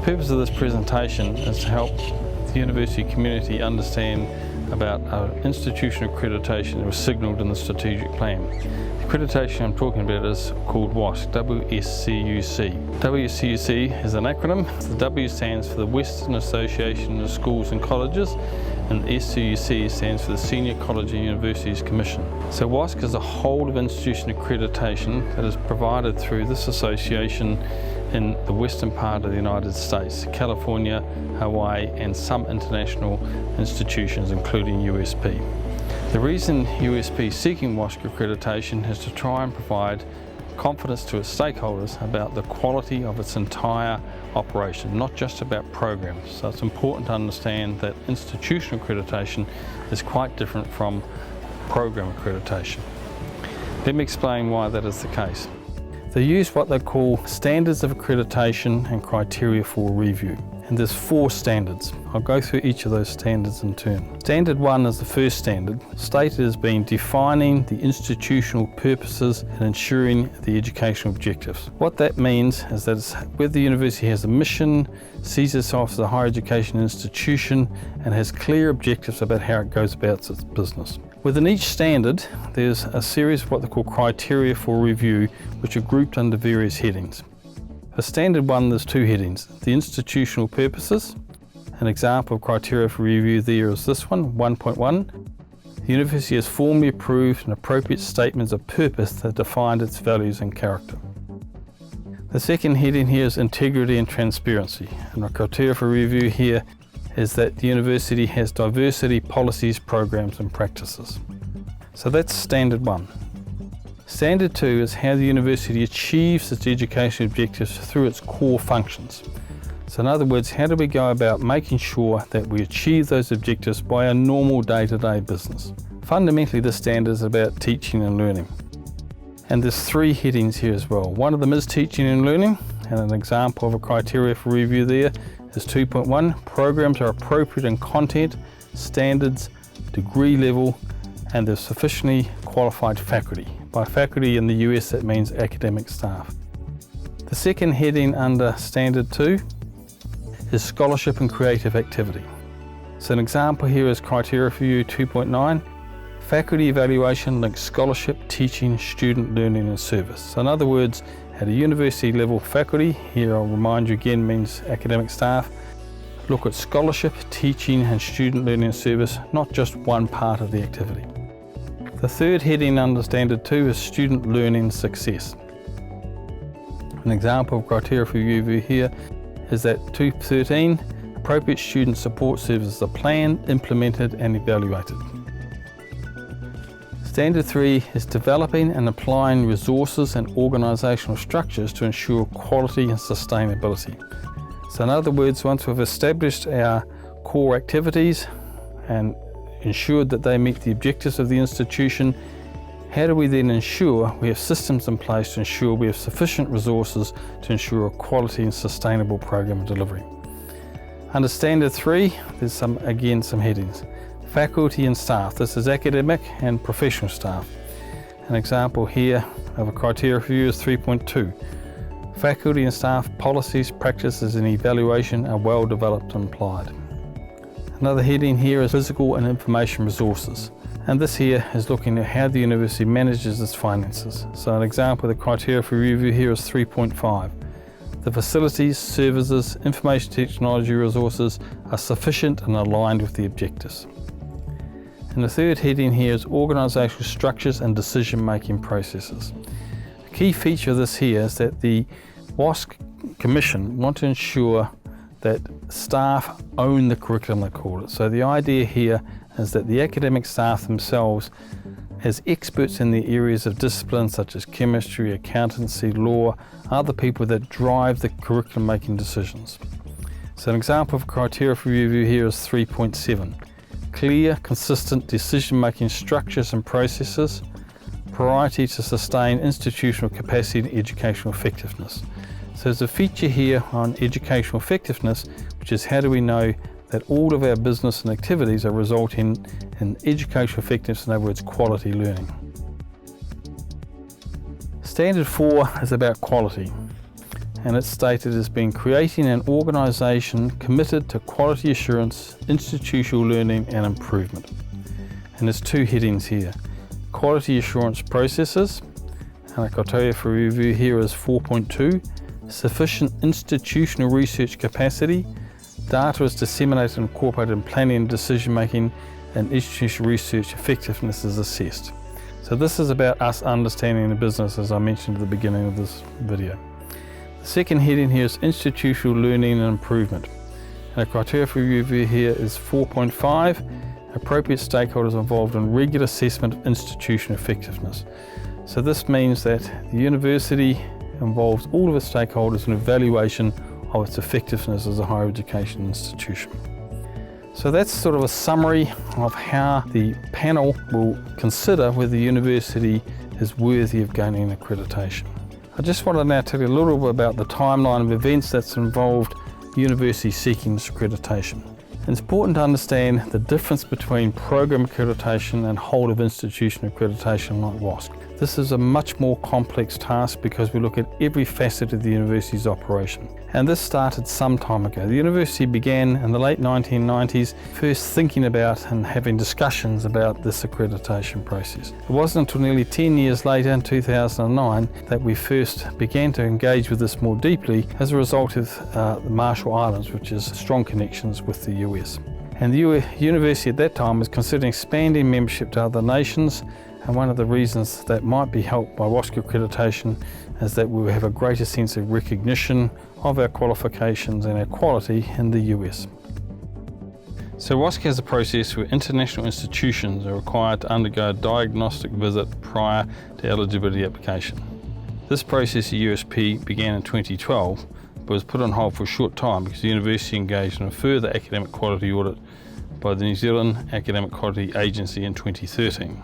purpose of this presentation is to help the university community understand about institutional accreditation that was signalled in the strategic plan. The accreditation I'm talking about is called WSCUC, WSCUC. WSCUC is an acronym. The W stands for the Western Association of Schools and Colleges, and the SCUC stands for the Senior College and Universities Commission. So WSCUC is a whole of institution accreditation that is provided through this association in the western part of the United States, California, Hawaii, and some international institutions, including USP. The reason USP is seeking WSCUC accreditation is to try and provide confidence to its stakeholders about the quality of its entire operation, not just about programs. So it's important to understand that institutional accreditation is quite different from program accreditation. Let me explain why that is the case. They use what they call standards of accreditation and criteria for review. And there's 4 standards. I'll go through each of those standards in turn. Standard 1 is the first standard, stated as being defining the institutional purposes and ensuring the educational objectives. What that means is that whether the university has a mission, sees itself as a higher education institution, and has clear objectives about how it goes about its business. Within each standard, there's a series of what they call criteria for review, which are grouped under various headings. For standard 1, there's 2 headings. The institutional purposes. An example of criteria for review there is this one, 1.1. The university has formally approved an appropriate statements of purpose that define its values and character. The second heading here is integrity and transparency. And the criteria for review here is that the university has diversity policies, programs and practices. So that's standard 1. Standard 2 is how the university achieves its educational objectives through its core functions. So in other words, how do we go about making sure that we achieve those objectives by our normal day-to-day business? Fundamentally, this standard is about teaching and learning. And there's 3 headings here as well. One of them is teaching and learning, and an example of a criteria for review there is 2.1. Programs are appropriate in content, standards, degree level, and there's sufficiently qualified faculty. By faculty in the US, that means academic staff. The second heading under Standard 2 is scholarship and creative activity. So an example here is criteria for review 2.9. Faculty evaluation links scholarship, teaching, student learning and service. So in other words, at a university level, faculty, here I'll remind you again means academic staff, look at scholarship, teaching and student learning and service, not just one part of the activity. The third heading under Standard 2 is student learning success. An example of criteria for review here is that 2.13, appropriate student support services are planned, implemented and evaluated. Standard 3 is developing and applying resources and organisational structures to ensure quality and sustainability. So in other words, once we've established our core activities and ensured that they meet the objectives of the institution, how do we then ensure we have systems in place to ensure we have sufficient resources to ensure a quality and sustainable program of delivery? Under Standard 3, there's some headings. Faculty and staff. This is academic and professional staff. An example here of a criteria for review is 3.2. Faculty and staff policies, practices and evaluation are well developed and applied. Another heading here is physical and information resources. And this here is looking at how the university manages its finances. So an example of the criteria for review here is 3.5. The facilities, services, information technology resources are sufficient and aligned with the objectives. And the third heading here is organisational structures and decision-making processes. A key feature of this here is that the WSCUC Commission want to ensure that staff own the curriculum, they call it. So the idea here is that the academic staff themselves, as experts in the areas of discipline such as chemistry, accountancy, law, are the people that drive the curriculum making decisions. So an example of criteria for review here is 3.7. Clear, consistent decision-making structures and processes, priority to sustain institutional capacity and educational effectiveness. So there's a feature here on educational effectiveness, which is how do we know that all of our business and activities are resulting in educational effectiveness, in other words, quality learning. Standard 4 is about quality. and it's stated as being creating an organisation committed to quality assurance, institutional learning and improvement. And there's two headings here. Quality assurance processes, and our criteria for review here is 4.2, sufficient institutional research capacity, data is disseminated and incorporated in planning and decision making, and institutional research effectiveness is assessed. So this is about us understanding the business, as I mentioned at the beginning of this video. The second heading here is institutional learning and improvement. And our criteria for review here is 4.5, appropriate stakeholders involved in regular assessment of institutional effectiveness. So this means that the university involves all of its stakeholders in evaluation of its effectiveness as a higher education institution. So that's sort of a summary of how the panel will consider whether the university is worthy of gaining accreditation. I just want to now tell you a little bit about the timeline of events that's involved universities seeking this accreditation. It's important to understand the difference between program accreditation and whole of institution accreditation like WSCUC. This is a much more complex task because we look at every facet of the university's operation. And this started some time ago. The university began in the late 1990s first thinking about and having discussions about this accreditation process. It wasn't until nearly 10 years later in 2009 that we first began to engage with this more deeply as a result of the Marshall Islands, which is strong connections with the US. And the university at that time was considering expanding membership to other nations, and one of the reasons that might be helped by WSCUC accreditation is that we will have a greater sense of recognition of our qualifications and our quality in the US. So WSCUC has a process where international institutions are required to undergo a diagnostic visit prior to eligibility application. This process at USP began in 2012 but was put on hold for a short time because the university engaged in a further academic quality audit by the New Zealand Academic Quality Agency in 2013.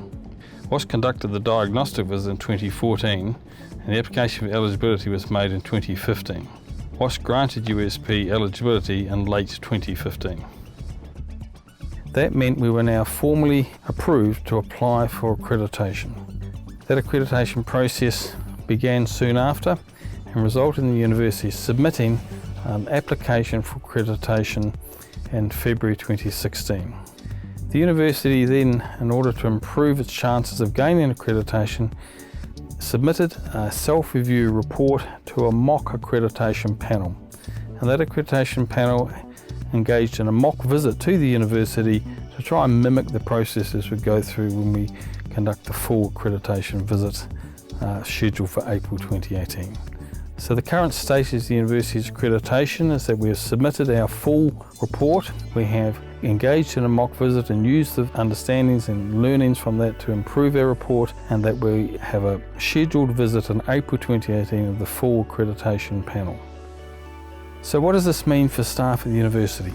WSCUC conducted the diagnostic visit in 2014 and the application for eligibility was made in 2015. WSCUC granted USP eligibility in late 2015. That meant we were now formally approved to apply for accreditation. That accreditation process began soon after and resulted in the university submitting an application for accreditation in February 2016. The university then, in order to improve its chances of gaining accreditation, submitted a self-review report to a mock accreditation panel. And that accreditation panel engaged in a mock visit to the university to try and mimic the processes we go through when we conduct the full accreditation visit scheduled for April 2018. So the current status of the university's accreditation is that we have submitted our full report. We have engaged in a mock visit and used the understandings and learnings from that to improve our report, and that we have a scheduled visit in April 2018 of the full accreditation panel. So what does this mean for staff at the university?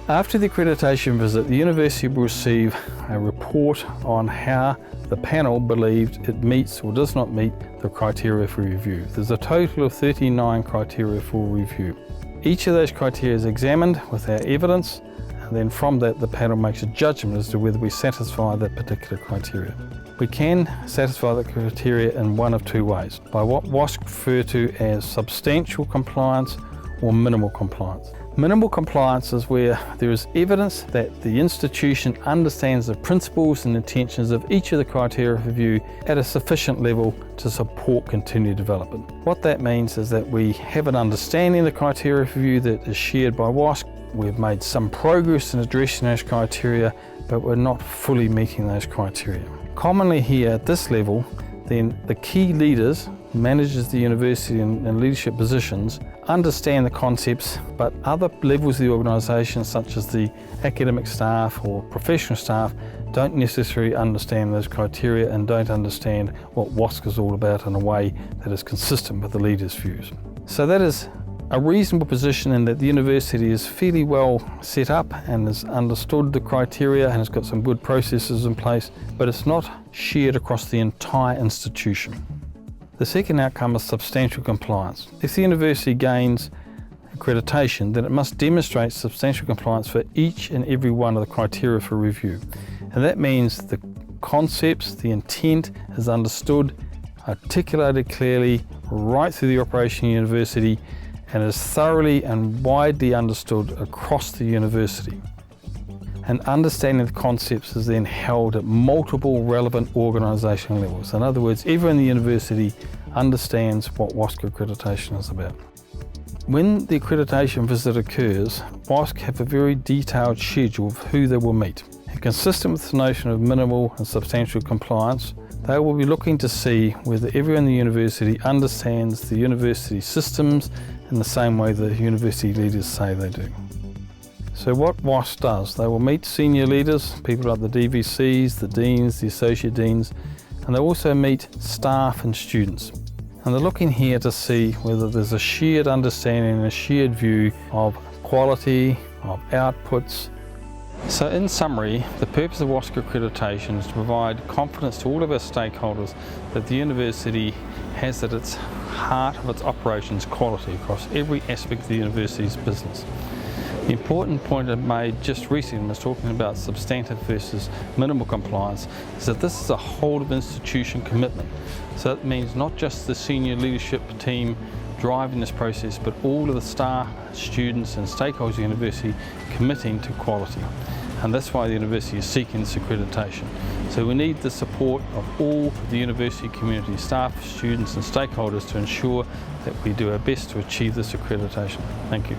After the accreditation visit, the university will receive a report on how the panel believed it meets or does not meet the criteria for review. There's a total of 39 criteria for review. Each of those criteria is examined with our evidence, and then from that the panel makes a judgment as to whether we satisfy that particular criteria. We can satisfy the criteria in one of two ways, by what WSCUC refer to as substantial compliance or minimal compliance. Minimal compliance is where there is evidence that the institution understands the principles and intentions of each of the criteria of review at a sufficient level to support continued development. What that means is that we have an understanding of the criteria of review that is shared by WSCUC. We've made some progress in addressing those criteria, but we're not fully meeting those criteria. Commonly here at this level, then the key leaders, managers of the university and leadership positions, understand the concepts, but other levels of the organisation, such as the academic staff or professional staff, don't necessarily understand those criteria and don't understand what WSCUC is all about in a way that is consistent with the leaders' views. So that is a reasonable position in that the university is fairly well set up and has understood the criteria and has got some good processes in place, but it's not shared across the entire institution. The second outcome is substantial compliance. If the university gains accreditation, then it must demonstrate substantial compliance for each and every one of the criteria for review. And that means the concepts, the intent is understood articulated clearly right through the operation of the university, and is thoroughly and widely understood across the university. And understanding the concepts is then held at multiple relevant organisational levels. In other words, everyone in the university understands what WSCUC accreditation is about. When the accreditation visit occurs, WSCUC have a very detailed schedule of who they will meet. And consistent with the notion of minimal and substantial compliance, they will be looking to see whether everyone in the university understands the university systems in the same way the university leaders say they do. So what WSCUC does, they will meet senior leaders, people like the DVCs, the deans, the associate deans, and they also meet staff and students. And they're looking here to see whether there's a shared understanding and a shared view of quality, of outputs. So in summary, the purpose of WSCUC accreditation is to provide confidence to all of our stakeholders that the university has at its heart of its operations quality across every aspect of the university's business. The important point I made just recently when I was talking about substantive versus minimal compliance is that this is a whole of institution commitment. So that means not just the senior leadership team driving this process, but all of the staff, students and stakeholders of the university committing to quality. And that's why the university is seeking this accreditation. So we need the support of all the university community, staff, students and stakeholders to ensure that we do our best to achieve this accreditation. Thank you.